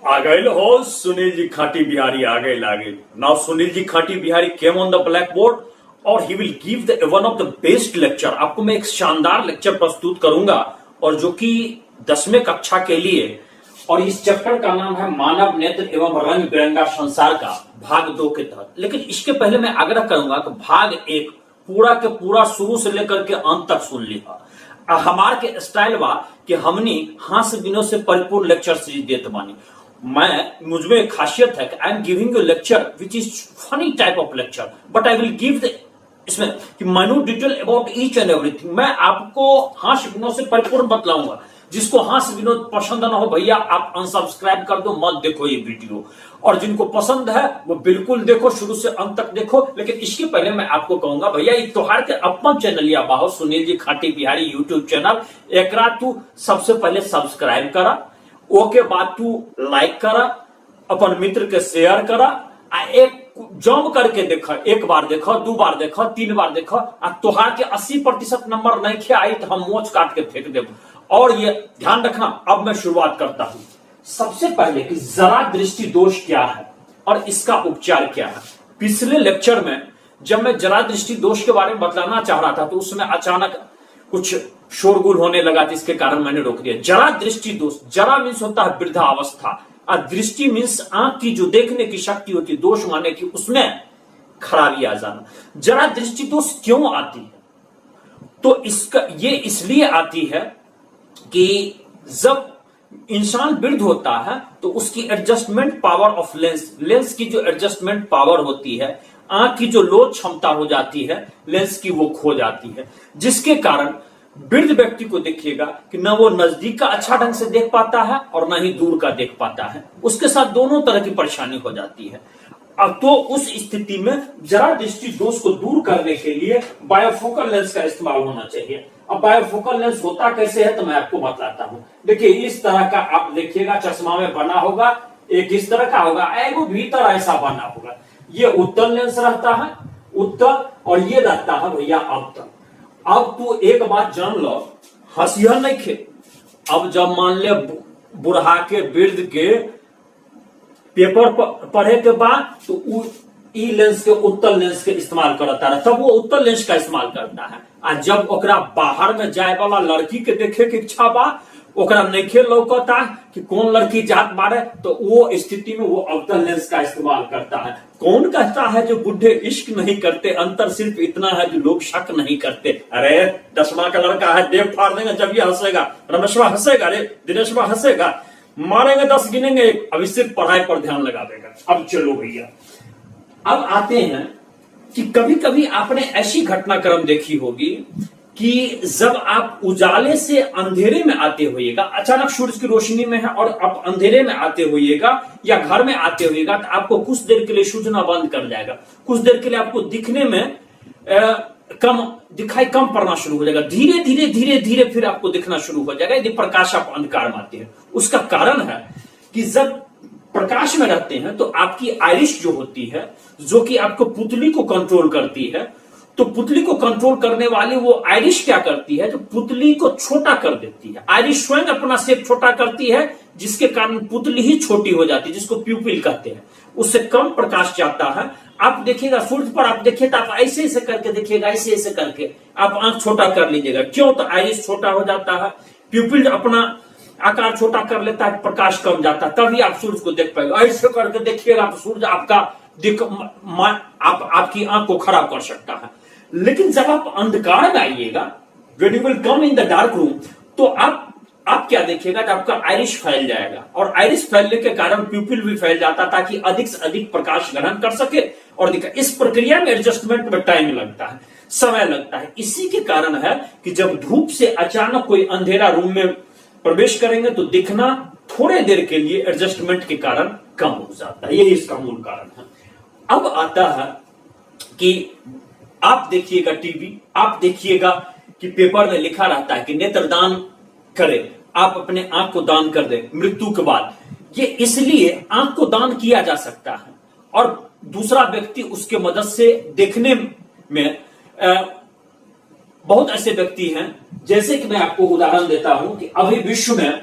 आ गए हो सुनील जी खाटी बिहारी आ गए लागे नाउ सुनील जी खाटी Bihari came on the black board और he will give the one of the best lecture. आपको मैं एक शानदार लेक्चर प्रस्तुत करूंगा और जो कि 10वें कक्षा के लिए, और इस चैप्टर का नाम है मानव नेत्र एवं रंग बिरंगा संसार का भाग 2 के तहत। लेकिन इसके पहले मैं आग्रह करूंगा कि भाग 1 पूरा के पूरा शुरू से लेकर के अंत तक सुन लिया। हमार के स्टाइल बा कि हमनी हास्य विनोद से परिपूर्ण लेक्चर सीरीज देते बानी। मुझमें एक खासियत है कि I am giving you lecture which is funny type of lecture, but I will give the इसमें कि minute detail about each and everything. मैं आपको हास्य विनोद से परिपूर्ण बतलाऊंगा। जिसको हास्य विनोद पसंद ना हो भैया आप अनसब्सक्राइब कर दो, मत देखो ये वीडियो। और जिनको पसंद है वो बिल्कुल देखो, शुरू से अंत तक देखो। लेकिन इसके पहले मैं आपको कहूंगा भैया ये त्योहार के अपन चैनल या बाहो सुनील जी खाटी बिहारी यूट्यूब चैनल एक तू सबसे पहले सब्सक्राइब करा, ओके बाद तू लाइक करा, अपन मित्र के शेयर करा, एक जम करके देखा, एक बार देखा, 2 बार देखा, 3 बार देखा। त्योहार के 80% नंबर नहीं खे आई तो हम मोच काट के फेंक देव। और ये ध्यान रखना। अब मैं शुरुआत करता हूं सबसे पहले कि जरा दृष्टि दोष क्या है और इसका उपचार क्या है। पिछले लेक्चर में जब मैं जरा दृष्टि दोष के बारे में बतलाना चाह रहा था तो उसमें अचानक कुछ शोरगुल होने लगा, जिसके कारण मैंने रोक दिया। जरा दृष्टि दोष, जरा मीन्स होता है वृद्धावस्था और दृष्टि मीन्स आंख की जो देखने की शक्ति होती है, दोष माने कि उसमें खराबी आ जाना। जरा दृष्टि दोष क्यों आती है? तो इसका ये इसलिए आती है कि जब इंसान वृद्ध होता है तो उसकी एडजस्टमेंट पावर ऑफ लेंस की जो एडजस्टमेंट पावर होती है, आंख की जो लोच क्षमता हो जाती है लेंस की, वो खो जाती है। जिसके कारण वृद्ध व्यक्ति को देखिएगा कि न वो नजदीक का अच्छा ढंग से देख पाता है और न ही दूर का देख पाता है। उसके साथ दोनों तरह की परेशानी हो जाती है। अब तो उस स्थिति में जरा दृष्टि दोष को दूर करने के लिए बायोफोकल लेंस का इस्तेमाल होना चाहिए। अब बायोफोकल लेंस होता कैसे है तो मैं आपको बताता हूं। देखिए इस तरह का आप देखिएगा चश्मा में बना होगा, एक इस तरह का होगा, एक भीतर ऐसा बना होगा। ये उत्तल लेंस रहता है, उत्तल, और ये रहता है भैया अवतल। अब तू एक बात जान लो, हंसिया नहीं खे। अब जब मान ले बुढ़ा के वृद्ध के पेपर पढ़े के बाद तो ई लेंस के उत्तल लेंस के इस्तेमाल करता है, तब वो उत्तल लेंस का इस्तेमाल करता है। और जब ओकरा बाहर में जाए वाला लड़की के देखे के इच्छा बा, ओकरा नइखे लौकता कि कौन लड़की जात बारे, तो वो स्थिति में वो अवतल लेंस का इस्तेमाल करता है। कौन कहता है जो बुढ़े इश्क नहीं करते, अंतर सिर्फ इतना है जो लोग शक नहीं करते। अरे 10वां का लड़का है, देव फाड़ देंगे जब ये हंसेगा, रमेशवा हंसेगा, अरे दिनेशवा हंसेगा, मारेंगे 10 गिनेंगे, अभी सिर्फ पढ़ाई पर ध्यान लगा देगा। अब चलो भैया, अब आते हैं कि कभी कभी आपने ऐसी घटनाक्रम देखी होगी कि जब आप उजाले से अंधेरे में आते होइएगा, अचानक सूरज की रोशनी में है और आप अंधेरे में आते होइएगा या घर में आते होइएगा, तो आपको कुछ देर के लिए सूझना बंद कर जाएगा। कुछ देर के लिए आपको दिखने में दिखाई कम पड़ना शुरू हो जाएगा। धीरे धीरे धीरे धीरे फिर आपको दिखना शुरू हो जाएगा यदि प्रकाश आप अंधकार में आते हैं। उसका कारण है कि जब प्रकाश में रहते हैं तो आपकी आइरिश जो होती है, जो कि आपको पुतली को कंट्रोल करती है, तो पुतली को कंट्रोल करने वाली वो आइरिश क्या करती है, तो पुतली को छोटा कर देती है। आइरिश स्वयं अपना शेप छोटा करती है, जिसके कारण पुतली ही छोटी हो जाती है, जिसको प्यूपिल कहते हैं। उससे कम प्रकाश जाता है। आप देखिएगा सूर्य पर, आप देखिए तो आप ऐसे ऐसे करके देखिएगा, ऐसे ऐसे करके आप आंख छोटा कर लीजिएगा। क्यों? तो आइरिश छोटा हो जाता है, प्यूपिल अपना आकार छोटा कर लेता है, प्रकाश कम जाता है, तभी आप सूर्य को देख पाएगा। ऐसे करके देखिएगा तो सूर्य आपका आपकी आंख को खराब कर सकता है। लेकिन जब आप अंधकार में आइएगा, when you will come in the dark room, तो आप क्या देखिएगा, तो आपका आइरिश फैल जाएगा और आइरिश फैलने के कारण प्यूपिल भी फैल जाता ताकि अधिक से अधिक प्रकाश ग्रहण कर सके और दिखा। इस प्रक्रिया में एडजस्टमेंट में टाइम लगता है, समय लगता है। इसी के कारण है कि जब धूप से अचानक कोई अंधेरा रूम में प्रवेश करेंगे तो दिखना थोड़े देर के लिए एडजस्टमेंट के कारण कम हो जाता है। यही इसका मूल कारण है। अब आता है कि आप देखिएगा टीवी, आप देखिएगा कि पेपर में लिखा रहता है कि नेत्रदान करें, आप अपने आंख को दान कर दें मृत्यु के बाद। ये इसलिए आंख को दान किया जा सकता है और दूसरा व्यक्ति उसके मदद से देखने में बहुत ऐसे व्यक्ति हैं, जैसे कि मैं आपको उदाहरण देता हूं कि अभी विश्व में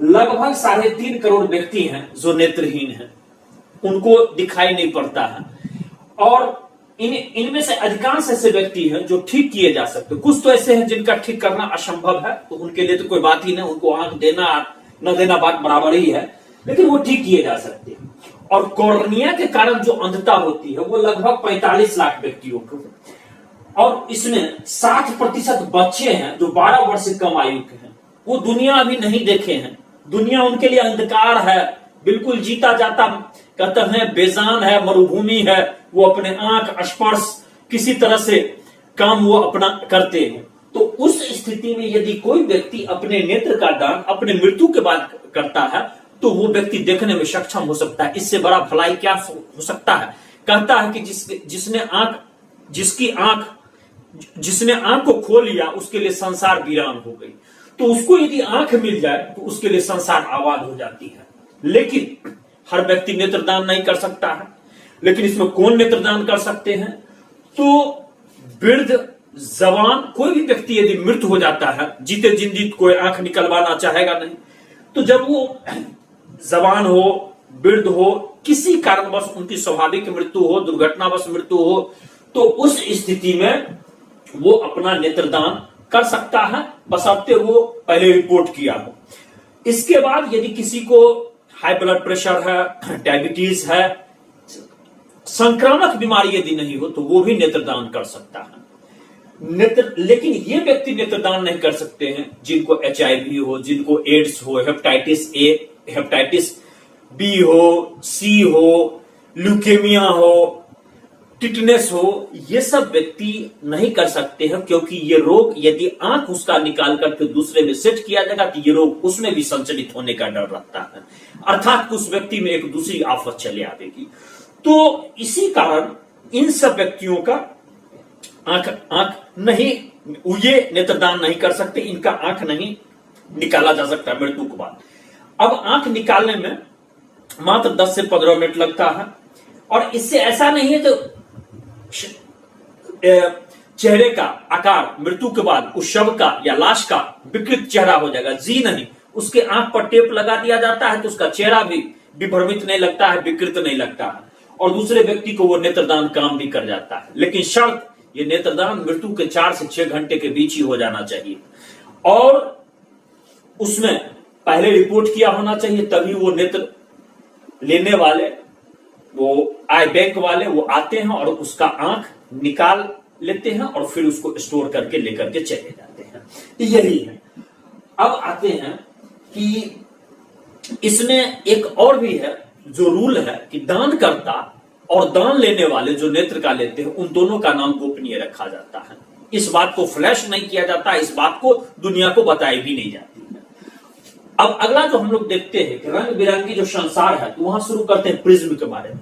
लगभग 3.5 करोड़ व्यक्ति हैं जो नेत्रहीन हैं, उनको दिखाई नहीं पड़ता है। और इनमें से अधिकांश ऐसे व्यक्ति हैं जो ठीक किए जा सकते हैं। कुछ तो ऐसे हैं जिनका ठीक करना असंभव है, तो उनके लिए तो कोई बात ही नहीं, उनको आंख देना न देना बात बराबर ही है, लेकिन वो ठीक किए जा सकते हैं। और कॉर्निया के कारण जो अंधता होती है वो लगभग 45 लाख व्यक्तियों को, और इसमें 60% बच्चे हैं जो 12 वर्ष से कम आयु के हैं। वो दुनिया अभी नहीं देखे हैं, दुनिया उनके लिए अंधकार है, बिल्कुल जीता जाता कहते हैं बेजान है, मरुभूमि है। वो अपने आंख स्पर्श किसी तरह से काम वो अपना करते हैं। तो उस स्थिति में यदि कोई व्यक्ति अपने नेत्र का दान अपने मृत्यु के बाद करता है तो वो व्यक्ति देखने में सक्षम हो सकता है। इससे बड़ा भलाई क्या हो सकता है। कहता है कि जिसने आंख को खो लिया उसके लिए संसार वीरान हो गई। तो उसको यदि आंख मिल जाए तो उसके लिए संसार आबाद हो जाती है। लेकिन हर व्यक्ति नेत्रदान नहीं कर सकता है। लेकिन इसमें कौन नेत्रदान कर सकते हैं? तो वृद्ध, जवान, कोई भी व्यक्ति यदि मृत हो जाता है, जीते जिंदी कोई आंख निकलवाना चाहेगा नहीं, तो जब वो जवान हो, वृद्ध हो, किसी कारणवश उनकी स्वाभाविक मृत्यु हो, दुर्घटनावश मृत्यु हो, तो उस स्थिति में वो अपना नेत्रदान कर सकता है, बशर्ते वो पहले रिपोर्ट किया हो। इसके बाद यदि किसी को हाई ब्लड प्रेशर है, डायबिटीज है, संक्रामक बीमारी यदि नहीं हो तो वो भी नेत्रदान कर सकता है। लेकिन ये व्यक्ति नेत्रदान नहीं कर सकते हैं जिनको HIV हो, जिनको एड्स हो, हेपेटाइटिस A, हेपेटाइटिस B हो, C हो, ल्यूकेमिया हो, टिटनेस हो। ये सब व्यक्ति नहीं कर सकते हैं, क्योंकि ये रोग यदि आंख उसका निकाल करके दूसरे में सेट किया जाएगा तो ये रोग उसमें भी संचलित होने का डर रहता है, अर्थात उस व्यक्ति में एक दूसरी आफत चले आएगी। तो इसी कारण इन सब व्यक्तियों का आंख नहीं, ये नेत्रदान नहीं कर सकते, इनका आंख नहीं निकाला जा सकता मृत्यु के बाद। अब आंख निकालने में मात्र 10 से 15 मिनट लगता है, और इससे ऐसा नहीं है तो चेहरे का आकार मृत्यु के बाद उस शव का या लाश का विकृत चेहरा हो जाएगा। जी नहीं, उसके आंख पर टेप लगा दिया जाता है तो उसका चेहरा भी विभ्रमित नहीं लगता है, विकृत नहीं लगता है, और दूसरे व्यक्ति को वो नेत्रदान काम भी कर जाता है। लेकिन शर्त, ये नेत्रदान मृत्यु के 4 से 6 घंटे के बीच ही हो जाना चाहिए, और उसमें पहले रिपोर्ट किया होना चाहिए, तभी वो नेत्र लेने वाले, वो आई बैंक वाले वो आते हैं और उसका आंख निकाल लेते हैं और फिर उसको स्टोर करके लेकर के चले जाते हैं। यही है। अब आते हैं कि इसमें एक और भी है जो रूल है कि दानकर्ता और दान लेने वाले जो नेत्र का लेते हैं उन दोनों का नाम गोपनीय रखा जाता है। इस बात को फ्लैश नहीं किया जाता, इस बात को दुनिया को बताई भी नहीं जाती है। अब अगला जो हम लोग देखते हैं कि रंग बिरंगी जो संसार है, तो वहां शुरू करते हैं प्रिज्म के बारे में।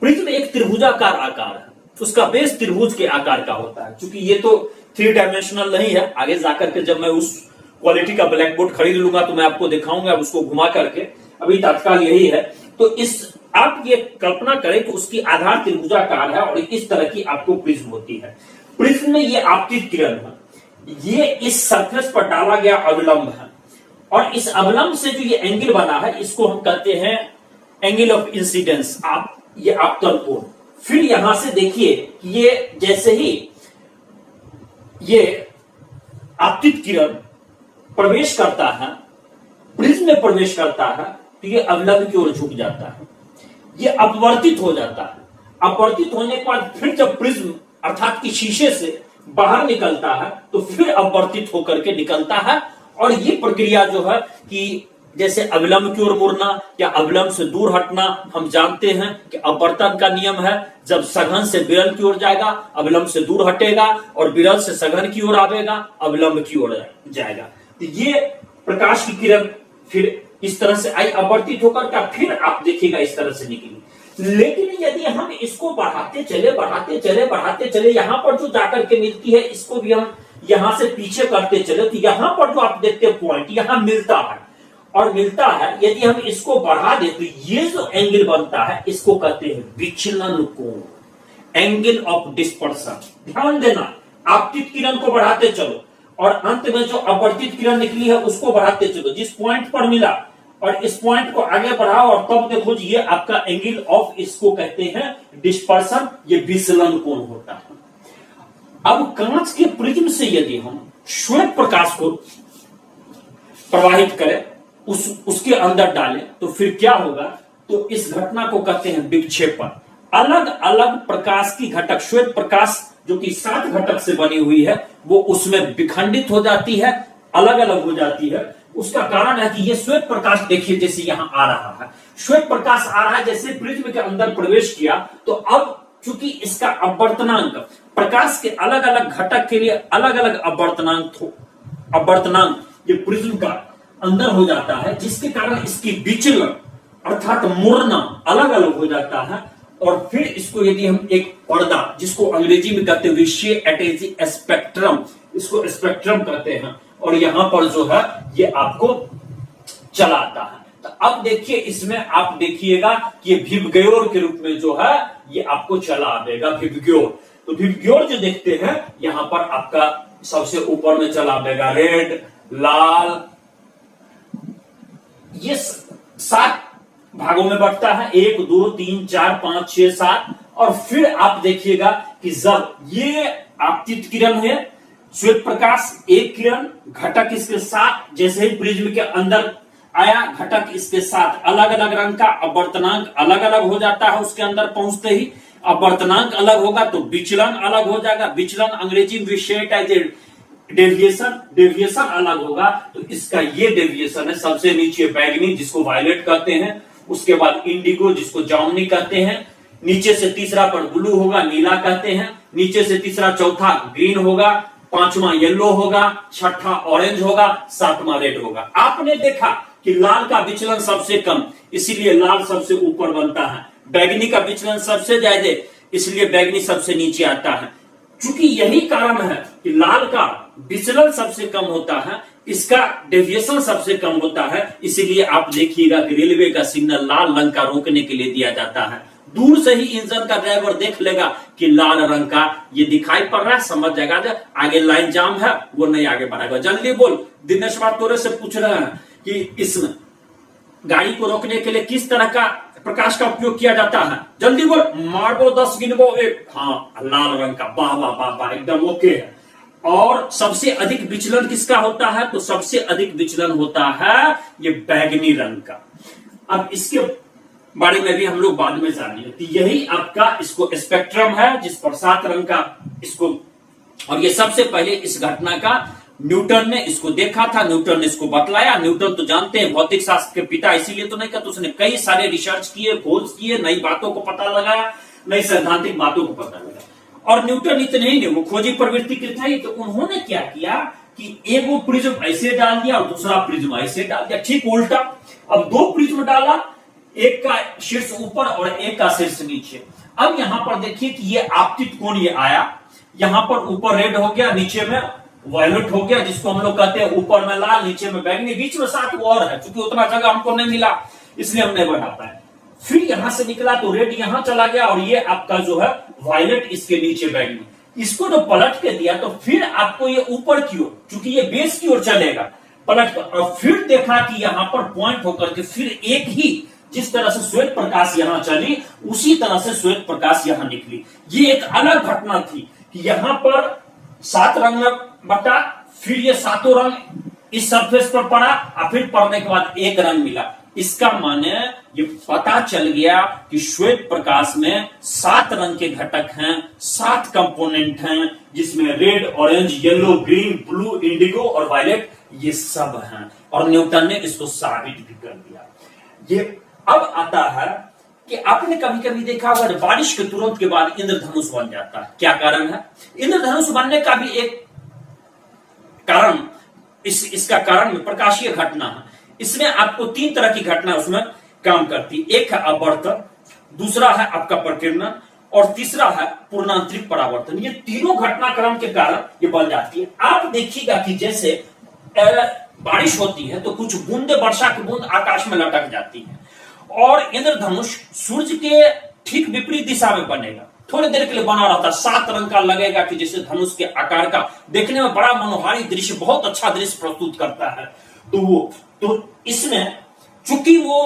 प्रिज्म एक त्रिभुजाकार आकार है, उसका बेस त्रिभुज के आकार का होता है। क्योंकि ये तो 3 डायमेंशनल नहीं है, आगे जाकर के जब मैं उस क्वालिटी का ब्लैक बोर्ड खरीद लूंगा तो मैं आपको दिखाऊंगा उसको घुमा करके, अभी तत्काल यही है। तो इस आप ये कल्पना करें कि उसकी आधार त्रिभुजाकार है और इस तरह की आपको प्रिज्म होती है। प्रिज्म में ये आपतित किरण है, ये इस सरफेस पर डाला गया अवलंब है, और इस अवलंब से जो ये एंगल बना है इसको हम कहते हैं एंगल ऑफ इंसिडेंस, आप ये आपतन कोण। फिर यहां से देखिए कि ये जैसे ही ये आपतित किरण प्रवेश करता है, प्रिज्म में प्रवेश करता है, तो ये अवलंब की ओर झुक जाता है, ये अपवर्तित हो जाता है। अपवर्तित होने के बाद फिर जब प्रिज्म अर्थात कि शीशे से बाहर निकलता है तो फिर अपवर्तित होकर के निकलता है। और ये प्रक्रिया जो है कि जैसे अविलंब की ओर मुड़ना या अविलंब से दूर हटना, हम जानते हैं कि अपवर्तन का नियम है, जब सघन से विरल की ओर जाएगा अविलंब से दूर हटेगा, और विरल से सघन की ओर आवेगा अविलंब की ओर जाएगा। तो ये प्रकाश की किरण फिर इस तरह से आई, अपवर्तित होकर का फिर आप देखिएगा इस तरह से निकली। लेकिन यदि हम इसको बढ़ाते चले, यहां पर जो जाकर के मिलती है इसको भी हम यहां से पीछे करते चले, तो यहां पर जो आप देखते हैं पॉइंट यहां मिलता है, और मिलता है यदि हम इसको बढ़ा दे तो ये जो एंगल बनता है इसको कहते हैं विचलन कोण, एंगल ऑफ डिस्पर्सन। ध्यान देना, आपतित किरण को बढ़ाते चलो और अंत में जो अपवर्तित किरण निकली है उसको बढ़ाते चलो। जिस पॉइंट पर मिला और इस पॉइंट को आगे बढ़ाओ और तब देखो जी ये आपका एंगल ऑफ, इसको कहते हैं डिस्पर्सन, ये विचलन कोण होता है। अब कांच के प्रिज्म से यदि हम श्वेत प्रकाश को प्रवाहित करें, उसके अंदर डालें, तो फिर क्या होगा, तो इस घटना को कहते हैं विक्षेपण। अलग अलग प्रकाश की घटक, श्वेत प्रकाश जो कि 7 घटक से बनी हुई है, वो उसमें विखंडित हो जाती है, अलग अलग हो जाती है। उसका कारण है कि ये श्वेत प्रकाश देखिए जैसे यहां आ रहा है, श्वेत प्रकाश आ रहा है, जैसे प्रिज्म के अंदर प्रवेश किया तो अब चूंकि इसका अपवर्तनांक, प्रकाश के अलग अलग घटक के लिए अलग अलग अपवर्तनांक ये प्रिज्म का अंदर हो जाता है, जिसके कारण इसकी विचलन अर्थात मुड़ना अलग अलग हो जाता है। और फिर इसको यदि हम एक पर्दा, जिसको अंग्रेजी में कहते हैं विषय एटेजी स्पेक्ट्रम, इसको स्पेक्ट्रम कहते हैं, और यहां पर जो है ये आपको चलाता है। तो अब देखिए इसमें आप देखिएगा कि ये विबग्योर के रूप में जो है ये आपको चला देगा, विबग्योर। तो विबग्योर जो देखते हैं यहां पर आपका सबसे ऊपर में चला देगा रेड, लाल, ये 7 भागों में बढ़ता है, 1 2 3 4 5 6 7। और फिर आप देखिएगा कि जब ये आपतित किरण है, श्वेत प्रकाश एक किरण, घटक इसके साथ, जैसे ही प्रिज्म के अंदर आया घटक इसके साथ अलग अलग रंग का, अपवर्तनांक अलग अलग हो जाता है, उसके अंदर पहुंचते ही अपवर्तनांक अलग होगा तो विचलन अलग हो जाएगा। विचलन अंग्रेजी में विषय डेविएशन, डेविएशन अलग होगा, तो इसका ये डेविएशन है। सबसे नीचे बैगनी जिसको वायलेट कहते हैं, उसके बाद इंडिगो जिसको जामुनी कहते हैं, नीचे से तीसरा पर ब्लू होगा, नीला कहते हैं, नीचे से तीसरा चौथा ग्रीन होगा, 5वां येलो होगा, 6ठा ऑरेंज होगा, 7वां रेड होगा। आपने देखा कि लाल का विचलन सबसे कम, इसीलिए लाल सबसे ऊपर बनता है। बैगनी का विचलन सबसे ज्यादा, इसलिए बैगनी सबसे नीचे आता है। चूंकि यही कारण है कि लाल का विचलन सबसे कम होता है, इसका डेविएशन सबसे कम होता है, इसीलिए आप देखिएगा कि रेलवे का सिग्नल लाल रंग का रोकने के लिए दिया जाता है। दूर से ही इंजन का ड्राइवर देख लेगा कि लाल रंग का ये दिखाई पड़ रहा है, समझ जाएगा आगे लाइन जाम है, वो नहीं आगे बढ़ाएगा। जल्दी बोल, दिनेश तोरे से पूछ रहे हैं कि इस गाड़ी को रोकने के लिए किस तरह का प्रकाश का उपयोग किया जाता है, जल्दी बोल। मारबो 10 गिनबो 1, हाँ लाल रंग का, वाह वाह वाह वाह, एकदम ओके है। और सबसे अधिक विचलन किसका होता है, तो सबसे अधिक विचलन होता है ये बैगनी रंग का। अब इसके बारे में भी हम लोग बाद में जानेंगे। तो यही आपका इसको स्पेक्ट्रम है, जिस पर 7 रंग का इसको, और ये सबसे पहले इस घटना का न्यूटन ने इसको देखा था, न्यूटन ने इसको बतलाया। न्यूटन तो जानते हैं भौतिक शास्त्र के पिता, इसीलिए तो नहीं कहते, उसने कई सारे रिसर्च किए, खोज किए, नई बातों को पता लगाया, नई सैद्धांतिक बातों को पता लगाया। और न्यूटन इतने ही नहीं, वो खोजी प्रवृत्ति के थे, तो उन्होंने क्या किया कि एक वो प्रिज्म ऐसे डाल दिया और दूसरा प्रिज्म ऐसे डाल दिया, ठीक उल्टा। अब 2 प्रिज्म डाला, एक का शीर्ष ऊपर और एक का शीर्ष नीचे। अब यहां पर देखिए कि ये आपतित कोण ये आया, यहां पर ऊपर रेड हो गया, नीचे में वायलेट हो गया, जिसको हम लोग कहते हैं ऊपर में लाल, नीचे में बैगनी, बीच में 7 और है। क्योंकि उतना जगह हमको नहीं मिला, इसलिए हम नहीं बढ़ा पाए। फिर यहां से निकला तो रेड यहां चला गया, और ये आपका जो है वायलेट इसके नीचे बैगनी। इसको जो पलट के दिया तो फिर आपको ये ऊपर की ओर, चूंकि ये बेस की ओर चलेगा, पलट कर, और फिर देखा कि यहां पर पॉइंट होकर के फिर एक ही, जिस तरह से श्वेत प्रकाश यहां चली उसी तरह से श्वेत प्रकाश यहां निकली। ये एक अलग घटना थी कि यहां पर 7 रंग में बटा, फिर ये 7 रंग इस सरफेस पर पड़ा, और फिर पड़ने के बाद एक रंग मिला। इसका माने ये पता चल गया कि श्वेत प्रकाश में 7 रंग के घटक हैं, 7 कंपोनेंट हैं, जिसमें red, orange, yellow, green, blue, Indigo और वायलेट, ये सब हैं। और न्यूटन ने इसको साबित भी कर दिया। ये अब आता है कि आपने कभी कभी देखा होगा बारिश के तुरंत के बाद इंद्रधनुष बन जाता है। क्या कारण है? इंद्रधनुष बनने का भी एक कारण, इसका कारण में प्रकाशीय घटना है। इसमें आपको 3 तरह की घटना उसमें काम करती है। एक है अपवर्तन, दूसरा है आपका प्रकीर्णन, और तीसरा है पूर्णांतरिक परावर्तन। ये तीनों घटनाक्रम के कारण ये बन जाती है। आप देखिएगा कि जैसे बारिश होती है तो कुछ बूंदे, वर्षा की बूंद आकाश में लटक जाती है, और इंद्रधनुष सूर्य के ठीक विपरीत दिशा में बनेगा। थोड़ी देर के लिए बना रहता है, 7 रंग का लगेगा कि जैसे धनुष के आकार का, देखने में बड़ा मनोहारी दृश्य, बहुत अच्छा दृश्य प्रस्तुत करता है। तो इसमें चूंकि वो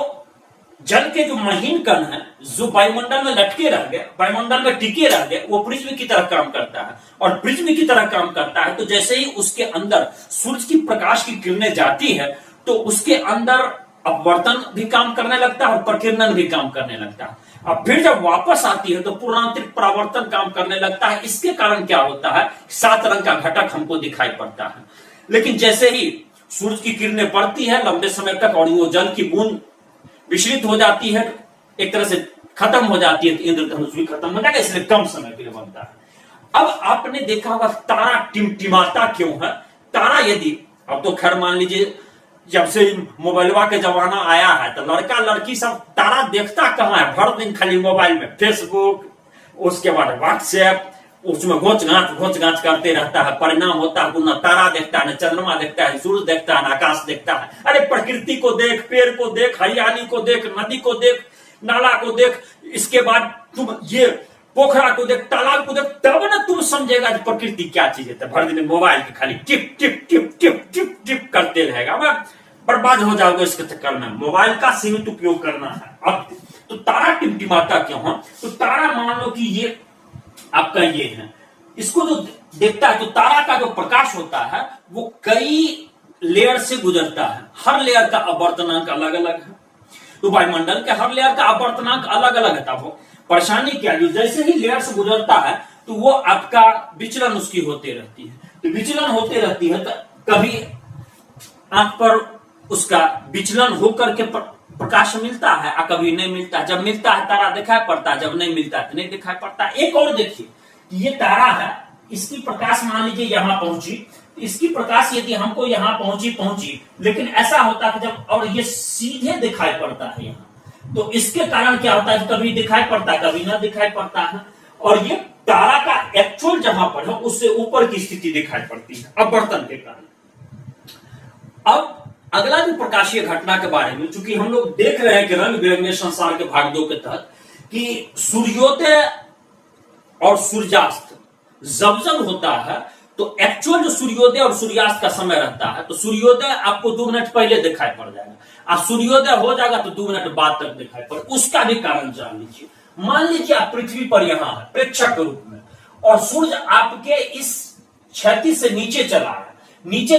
जल के जो महीन कण है जो वायुमंडल में लटके रह गए, वायुमंडल में टिके रह गए, वो पृथ्वी की तरह काम करता है। और पृथ्वी की तरह काम करता है तो जैसे ही उसके अंदर सूरज की प्रकाश की किरणें जाती है तो उसके अंदर अपवर्तन भी काम करने लगता है और प्रकीर्णन भी काम करने लगता है। अब फिर जब वापस आती है तो पूर्णांतरिक परावर्तन काम करने लगता है। इसके कारण क्या होता है, 7 रंग का घटक हमको दिखाई पड़ता है। लेकिन जैसे ही सूरज की किरणें पड़ती है लंबे समय तक और वो जल की बूंद विचलित हो जाती है, एक तरह से खत्म हो जाती है, तो इंद्रधनुष भी खत्म हो जाएगा, इसलिए कम समय के लिए बनता है। अब आपने देखा होगा तारा टिमटिमाता क्यों है। तारा यदि, अब तो खैर मान लीजिए जब से मोबाइलवा के जमाना आया है तो लड़का लड़की सब तारा देखता कहां है, भर दिन खाली मोबाइल में फेसबुक, उसके बाद व्हाट्सएप, उसमें घोच गांच करते रहता है। परिणाम होता है न तारा देखता है, न चंद्रमा देखता है, सूरज देखता है, न आकाश देखता है। अरे प्रकृति को देख, पेड़ को देख, हरियाली को देख, नदी को देख, नाला को देख, इसके बाद तुम ये पोखरा को देख, तालाब को देख, तब ना तुम समझेगा कि प्रकृति क्या चीज है। भर दिन मोबाइल के खाली tip tip tip tip tip tip करते रहेगा, बर्बाद हो जाओगे इसके चक्कर में। मोबाइल का सीमित उपयोग करना है। अब तो तारा टिमटिमाता क्यों है, तो तारा मान लो कि ये आपका ये है, इसको जो देखता है तो तारा का जो प्रकाश होता है वो कई लेयर से गुजरता है। हर लेयर का अपवर्तनांक अलग अलग है। तो वायुमंडल के हर लेयर का अपवर्तनांक अलग अलग है। तब परेशानी क्या है, जैसे ही लेयर से गुजरता है तो वो आपका विचलन उसकी होते रहती है। तो विचलन होते रहती है तो कभी आंख पर उसका विचलन होकर के प्रकाश मिलता है और कभी नहीं मिलता है। जब मिलता है तारा दिखाई पड़ता है, जब नहीं मिलता है तो नहीं दिखाई पड़ता। एक और देखिए, ये तारा है, इसकी प्रकाश मान लीजिए यहां पहुंची, इसकी प्रकाश यदि हमको यहां पहुंची, लेकिन ऐसा होता है जब और ये सीधे दिखाई पड़ता है यहाँ, तो इसके कारण क्या होता है, कभी दिखाई पड़ता है कभी ना दिखाई पड़ता है। और ये तारा का एक्चुअल जहां पर है उससे ऊपर की स्थिति दिखाई पड़ती है अपवर्तन के कारण। अब अगला जो प्रकाशीय घटना के बारे में, चूंकि हम लोग देख रहे हैं कि रंग बिरंगे संसार के भाग 2 के तहत कि सूर्योदय और सूर्यास्त जब होता है तो एक्चुअल जो सूर्योदय और सूर्यास्त का समय रहता है, तो सूर्योदय आपको 2 मिनट पहले दिखाई पड़ जाएगा और सूर्योदय हो जाएगा तो 2 मिनट बाद तक दिखाई पड़े। उसका भी कारण जान लीजिए। मान लीजिए आप पृथ्वी पर यहां है प्रेक्षक के रूप में और सूर्य आपके इस क्षैतिज से नीचे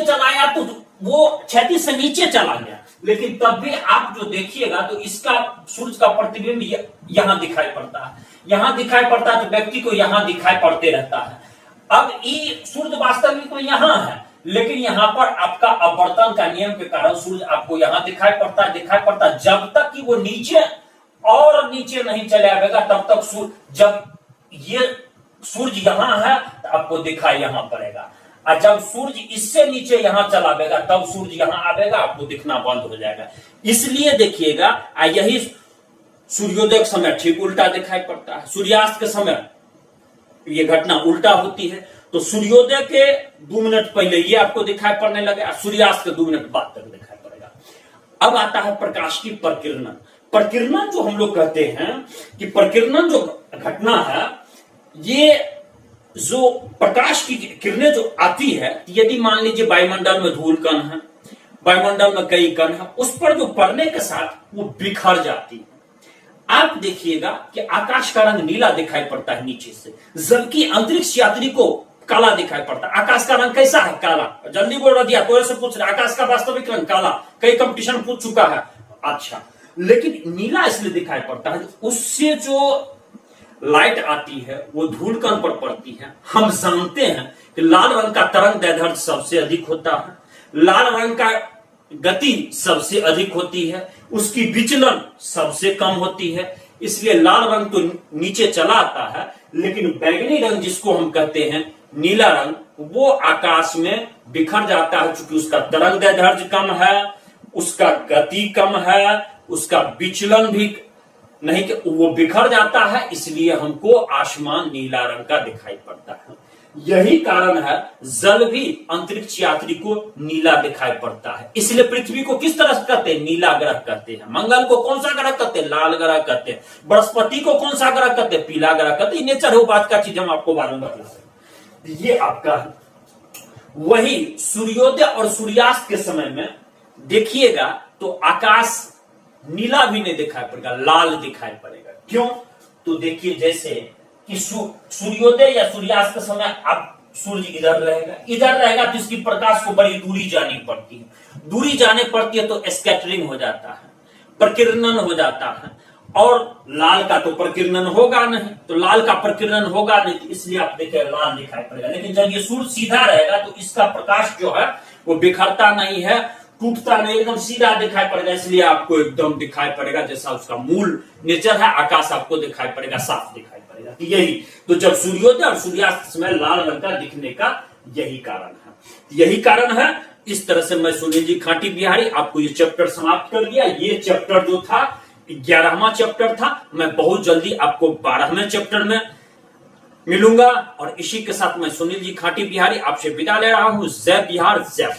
चलाया तो वो क्षैतिज से नीचे चला गया, लेकिन तब भी आप जो देखिएगा तो इसका सूर्य का प्रतिबिंब यहां दिखाई पड़ता है, यहां दिखाई पड़ता है, तो व्यक्ति को यहां दिखाई पड़ते रहता है। अब ये सूर्य वास्तविक में यहां है, लेकिन यहां पर आपका अपवर्तन का नियम के कारण सूर्य आपको यहां दिखाई पड़ता है। जब तक कि वो नीचे और नीचे नहीं चले आएगा तब तक जब ये सूर्य यहां है तो आपको दिखाई यहां पड़ेगा, और जब सूर्य इससे नीचे यहां चला आएगा तब सूर्य यहां आएगा, आपको दिखना बंद हो जाएगा। इसलिए देखिएगा यही सूर्योदय के समय ठीक उल्टा दिखाई पड़ता है, सूर्यास्त के समय ये घटना उल्टा होती है। तो सूर्योदय के 2 मिनट पहले ये आपको दिखाई पड़ने लगे, सूर्यास्त के 2 मिनट बाद तक दिखाई पड़ेगा। अब आता है प्रकाश की प्रकीर्णन। प्रकीर्णन जो हम लोग कहते हैं कि प्रकीर्णन जो घटना है, ये जो प्रकाश की किरणें जो आती है, यदि मान लीजिए वायुमंडल में धूल कण है, वायुमंडल में कई कण है, उस पर जो पड़ने के साथ वो बिखर जाती है। आप देखिएगा कि आकाश का रंग नीला दिखाई पड़ता है नीचे से, जबकि अंतरिक्ष यात्री को काला दिखाई पड़ता है। आकाश का रंग कैसा है? काला। जल्दी बोल दिया, कोई से पूछ रहा आकाश का वास्तविक रंग काला, कई कंपटीशन पूछ चुका है। अच्छा, लेकिन नीला इसलिए दिखाई पड़ता है, उससे जो लाइट आती है वो धूल कण पर पड़ती है। हम जानते हैं कि लाल रंग का तरंग दैर्ध्य सबसे अधिक होता है, लाल रंग का गति सबसे अधिक होती है, उसकी विचलन सबसे कम होती है, इसलिए लाल रंग तो नीचे चला आता है, लेकिन बैंगनी रंग जिसको हम कहते हैं नीला रंग, वो आकाश में बिखर जाता है। चूंकि उसका तरंग दैर्ध्य कम है, उसका गति कम है, उसका विचलन भी नहीं कि वो बिखर जाता है, इसलिए हमको आसमान नीला रंग का दिखाई पड़ता है। यही कारण है जल भी अंतरिक्ष यात्री को नीला दिखाई पड़ता है। इसलिए पृथ्वी को किस तरह से कहते हैं? नीला ग्रह कहते हैं। मंगल को कौन सा ग्रह कहते हैं? लाल ग्रह कहते हैं। बृहस्पति को कौन सा ग्रह कहते हैं? पीला ग्रह कहते हैं। नेचर हो बात का चीज हम आपको बारे में बता रहे हैं। ये आपका वही सूर्योदय और सूर्यास्त के समय में देखिएगा तो आकाश नीला भी नहीं दिखाई पड़ेगा, लाल दिखाई पड़ेगा। क्यों? तो देखिए जैसे कि सूर्योदय या सूर्यास्त के समय आप सूर्य इधर रहेगा तो इसकी प्रकाश को बड़ी दूरी जानी पड़ती है, दूरी जाने पड़ती है तो स्कैटरिंग हो जाता है, प्रकीर्णन हो जाता है। और लाल का तो प्रकीर्णन होगा नहीं, तो लाल का प्रकीर्णन होगा नहीं, तो इसलिए आप देखिए लाल दिखाई पड़ेगा। लेकिन जब ये सूर्य सीधा रहेगा तो इसका प्रकाश जो है वो बिखरता नहीं है, टूटता नहीं, एकदम सीधा दिखाई पड़ेगा। इसलिए आपको एकदम दिखाई पड़ेगा जैसा उसका मूल नेचर है, आकाश आपको दिखाई पड़ेगा, साफ दिखाई पड़ेगा। तो यही तो जब सूर्योदय और सूर्यास्त समय लाल रंग का दिखने का यही कारण है, यही कारण है। इस तरह से मैं सुनील जी खाटी बिहारी आपको ये चैप्टर समाप्त कर दिया। ये चैप्टर जो था 11वां चैप्टर था। मैं बहुत जल्दी आपको 12वें चैप्टर में मिलूंगा और इसी के साथ मैं सुनील जी खाटी बिहारी आपसे विदा ले रहा हूं। जय बिहार, जय।